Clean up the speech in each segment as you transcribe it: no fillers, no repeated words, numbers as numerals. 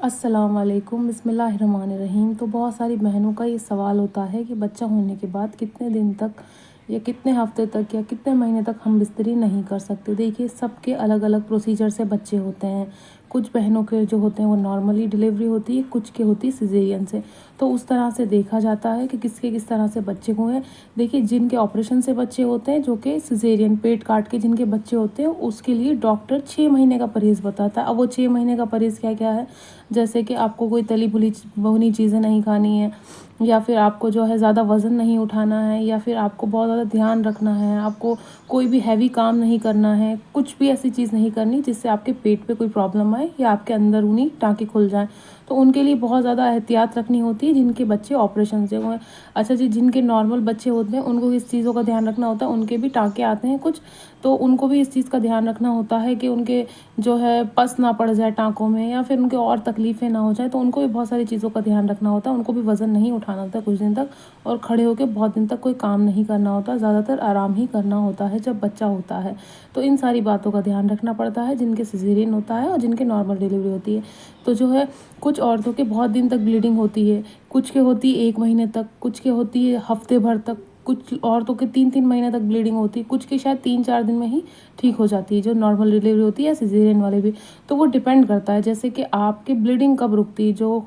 अस्सलाम वालेकुम बिस्मिल्लाहिर्रहमानिर्रहीम। तो बहुत सारी बहनों का ये सवाल होता है कि बच्चा होने के बाद कितने दिन तक या कितने हफ्ते तक या कितने महीने तक हम बिस्तरी नहीं कर सकते। देखिए, सबके अलग अलग प्रोसीजर से बच्चे होते हैं। कुछ बहनों के जो होते हैं वो नॉर्मली डिलीवरी होती है, कुछ के होती है सिजेरियन से। तो उस तरह से देखा जाता है कि किसके किस तरह से बच्चे हुए हैं। देखिए, जिनके ऑपरेशन से बच्चे होते हैं, जो कि सिजेरियन पेट काट के जिनके बच्चे होते हैं, उसके लिए डॉक्टर 6 महीने का परहेज़ बताता है। अब वो 6 महीने का परहेज़ क्या क्या है, जैसे कि आपको कोई तली भुनी चीज़ें नहीं खानी है, या फिर आपको जो है ज़्यादा वज़न नहीं उठाना है, या फिर आपको बहुत ज़्यादा ध्यान रखना है, आपको कोई भी हैवी काम नहीं करना है, कुछ भी ऐसी चीज़ नहीं करनी जिससे आपके पेट पे कोई प्रॉब्लम आए या आपके अंदरूनी टाँके खुल जाएँ। तो उनके लिए बहुत ज़्यादा एहतियात रखनी होती है जिनके बच्चे ऑपरेशन से हुए हैं। अच्छा जी, जिनके नॉर्मल बच्चे होते हैं उनको किस चीज़ों का ध्यान रखना होता है, उनके भी टाँके आते हैं कुछ, तो उनको भी इस चीज़ का ध्यान रखना होता है कि उनके जो है पस ना पड़ जाए टाँकों में, या फिर उनके और तकलीफ़ें ना हो जाए। तो उनको भी बहुत सारी चीज़ों का ध्यान रखना होता है। उनको भी वज़न नहीं उठाना होता कुछ दिन तक, और खड़े होकर बहुत दिन तक कोई काम नहीं करना होता। ज़्यादातर आराम ही करना होता है जब बच्चा होता है। तो इन सारी बातों का ध्यान रखना पड़ता है जिनके सिज़ेरियन होता है और जिनके नॉर्मल डिलीवरी होती है। तो जो है, कुछ औरतों के बहुत दिन तक ब्लीडिंग होती है, कुछ के होती है 1 महीने तक, कुछ के होती है हफ्ते भर तक, कुछ औरतों के 3-3 महीने तक ब्लीडिंग होती है, कुछ की शायद 3-4 दिन में ही ठीक हो जाती है, जो नॉर्मल डिलीवरी होती है या सिज़ेरियन वाले भी। तो वो डिपेंड करता है, जैसे कि आपकी ब्लीडिंग कब रुकती है, जो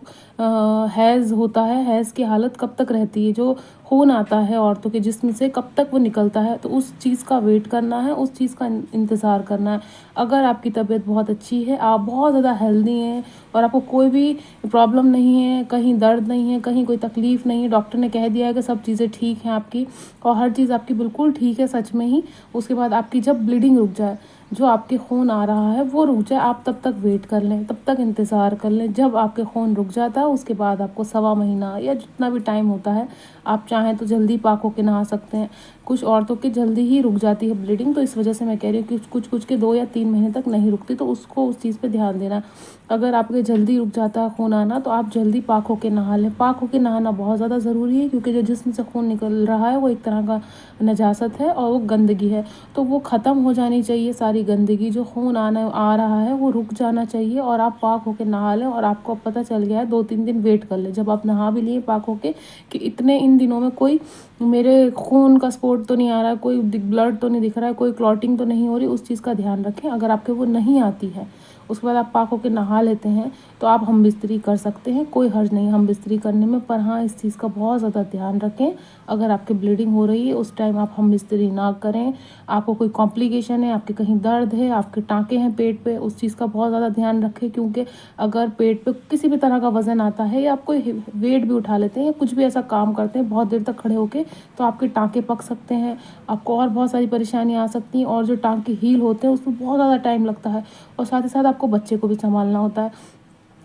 हैज़ होता है, हैज़ की हालत कब तक रहती है, जो खून आता है औरतों के जिस्म से कब तक वो निकलता है, तो उस चीज़ का वेट करना है, उस चीज़ का इंतज़ार करना है। अगर आपकी तबीयत बहुत अच्छी है, आप बहुत ज़्यादा हेल्दी हैं और आपको कोई भी प्रॉब्लम नहीं है, कहीं दर्द नहीं है, कहीं कोई तकलीफ़ नहीं है, डॉक्टर ने कह दिया है कि सब चीज़ें ठीक हैं आपकी और हर चीज़ आपकी बिल्कुल ठीक है सच में ही, उसके बाद आपकी जब ब्लीडिंग रुक जाए, जो आपके खून आ रहा है वो रुक जाए, आप तब तक वेट कर लें, तब तक इंतज़ार कर लें। जब आपके खून रुक जाता है उसके बाद आपको सवा महीना या जितना भी टाइम होता है, आप चाहें तो जल्दी पाक होके नहा सकते हैं। कुछ औरतों की जल्दी ही रुक जाती है ब्लीडिंग, तो इस वजह से मैं कह रही हूँ कि कुछ के 2 या 3 महीने तक नहीं रुकती, तो उसको उस चीज़ पे ध्यान देना। अगर आपके जल्दी रुक जाता है खून आना, तो आप जल्दी पाक होके नहा लें। पाक होके नहाना बहुत ज़्यादा ज़रूरी है, क्योंकि जो जिस्म से खून निकल रहा है वो एक तरह का नजासत है और वो गंदगी है, तो वो ख़त्म हो जानी चाहिए। सारी गंदगी, जो खून आ रहा है वो रुक जाना चाहिए और आप पाक होके नहा लें। और आपको पता चल गया है, 2-3 दिन वेट कर लें जब आप नहा भी लिए पाक होके, कि इतने इन दिनों में कोई मेरे खून का स्पॉट तो नहीं आ रहा है, कोई ब्लड तो नहीं दिख रहा है, कोई क्लॉटिंग तो नहीं हो रही, उस चीज़ का ध्यान रखें। अगर आपके वो नहीं आती है, उसके बाद आप पाक होके नहा लेते हैं, तो आप हम बिस्तरी कर सकते हैं, कोई हर्ज नहीं हम बिस्तरी करने में। पर हाँ, इस चीज़ का बहुत ज़्यादा ध्यान रखें, अगर आपकी ब्लीडिंग हो रही है उस टाइम आप हम बिस्तरी ना करें। आपको कोई कॉम्प्लिकेशन है, आपके कहीं दर्द है, आपके टाँके हैं पेट पे, उस चीज़ का बहुत ज़्यादा ध्यान रखें। क्योंकि अगर पेट पे किसी भी तरह का वज़न आता है, या आप कोई वेट भी उठा लेते हैं, या कुछ भी ऐसा काम करते हैं बहुत देर तक खड़े होके, तो आपके टाँके पक सकते हैं, आपको और बहुत सारी परेशानियाँ आ सकती हैं। और जो टाँके हील होते हैं उसमें बहुत ज़्यादा टाइम लगता है, और साथ ही साथ आपको बच्चे को भी संभालना होता है,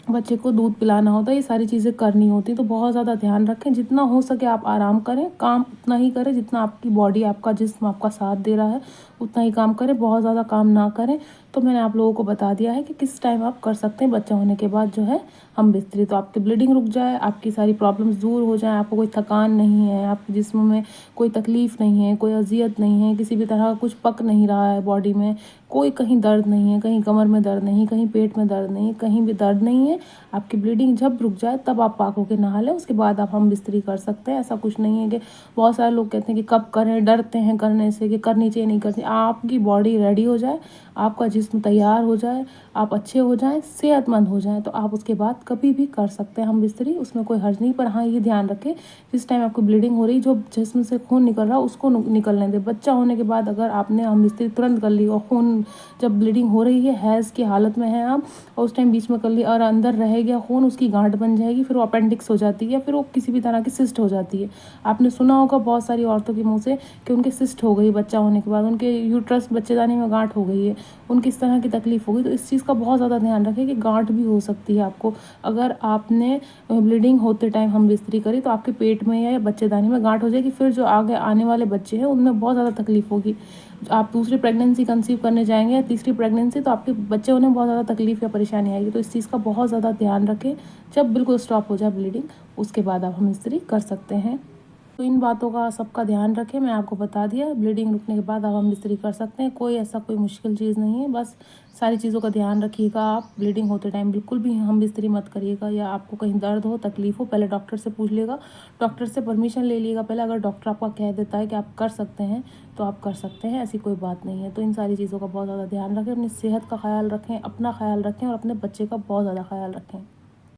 बच्चे को दूध पिलाना होता है, ये सारी चीज़ें करनी होती हैं। तो बहुत ज़्यादा ध्यान रखें, जितना हो सके आप आराम करें, काम उतना ही करें जितना आपकी बॉडी, आपका जिस्म आपका साथ दे रहा है, उतना ही काम करें, बहुत ज़्यादा काम ना करें। तो मैंने आप लोगों को बता दिया है कि किस टाइम आप कर सकते हैं बच्चा होने के बाद जो है हम बिस्तरी। तो आपकी ब्लीडिंग रुक जाए, आपकी सारी प्रॉब्लम्स दूर हो जाएँ, आपको कोई थकान नहीं है, आपके जिस्म में कोई तकलीफ़ नहीं है, कोई अज़ियत नहीं है, किसी भी तरह का कुछ पक नहीं रहा है बॉडी में, कोई कहीं दर्द नहीं है, कहीं कमर में दर्द नहीं, कहीं पेट में दर्द नहीं, कहीं भी दर्द नहीं है। आपकी ब्लीडिंग जब रुक जाए तब आप पाक होके नहा लें, उसके बाद आप हम बिस्तरी कर सकते हैं। ऐसा कुछ नहीं है कि बहुत सारे लोग कहते हैं कि कब करें, डरते हैं करने से, कि करनी चाहिए नहीं करनी। आपकी बॉडी रेडी हो जाए, आपका जिस्म तैयार हो जाए, आप अच्छे हो जाएँ, सेहतमंद हो जाएँ, तो आप उसके बाद कभी भी कर सकते हैं हम बिस्तरी, उसमें कोई हर्ज नहीं। पर हाँ, ये ध्यान रखें, जिस टाइम आपको ब्लीडिंग हो रही, जो जिस्म से खून निकल रहा है उसको निकलने दें। बच्चा होने के बाद अगर आपने हम बिस्तरी तुरंत कर ली और खून जब ब्लीडिंग हो रही है, हैज़ की हालत में है आप, और उस टाइम बीच में कर लिया और अंदर रह गया खून, उसकी गांठ बन जाएगी, फिर वो अपेंडिक्स हो जाती है, या फिर वो किसी भी तरह की सिस्ट हो जाती है। आपने सुना होगा बहुत सारी औरतों के मुंह से कि उनके सिस्ट हो गई बच्चा होने के बाद, उनके यूट्रस बच्चेदानी में गांठ हो गई है, उनकी इस तरह की तकलीफ हो गई। तो इस चीज़ का बहुत ज़्यादा ध्यान रखें कि गांठ भी हो सकती है आपको, अगर आपने ब्लीडिंग होते टाइम हम बिस्तरी करी, तो आपके पेट में या बच्चेदानी में गांठ हो जाएगी, फिर जो आगे आने वाले बच्चे हैं उनमें बहुत ज़्यादा तकलीफ होगी। आप दूसरी प्रेगनेंसी कंसीव करने जाएंगे या तीसरी प्रेगनेंसी, तो आपके बच्चे होने में बहुत ज़्यादा तकलीफ या परेशानी आएगी। तो इस चीज़ का बहुत ज़्यादा ध्यान रखें। जब बिल्कुल स्टॉप हो जाए ब्लीडिंग, उसके बाद आप हम बिस्तरी कर सकते हैं। तो इन बातों का सबका ध्यान रखें। मैं आपको बता दिया, ब्लीडिंग रुकने के बाद अब हम बिस्तरी कर सकते हैं। कोई ऐसा कोई मुश्किल चीज़ नहीं है, बस सारी चीज़ों का ध्यान रखिएगा। आप ब्लीडिंग होते टाइम बिल्कुल भी हम बिस्तरी मत करिएगा, या आपको कहीं दर्द हो, तकलीफ़ हो, पहले डॉक्टर से पूछ लिएगा, डॉक्टर से परमिशन ले लिएगा पहले। अगर डॉक्टर आपका कह देता है कि आप कर सकते हैं तो आप कर सकते हैं, ऐसी कोई बात नहीं है। तो इन सारी चीज़ों का बहुत ज़्यादा ध्यान रखें, अपनी सेहत का ख्याल रखें, अपना ख्याल रखें और अपने बच्चे का बहुत ज़्यादा ख्याल रखें।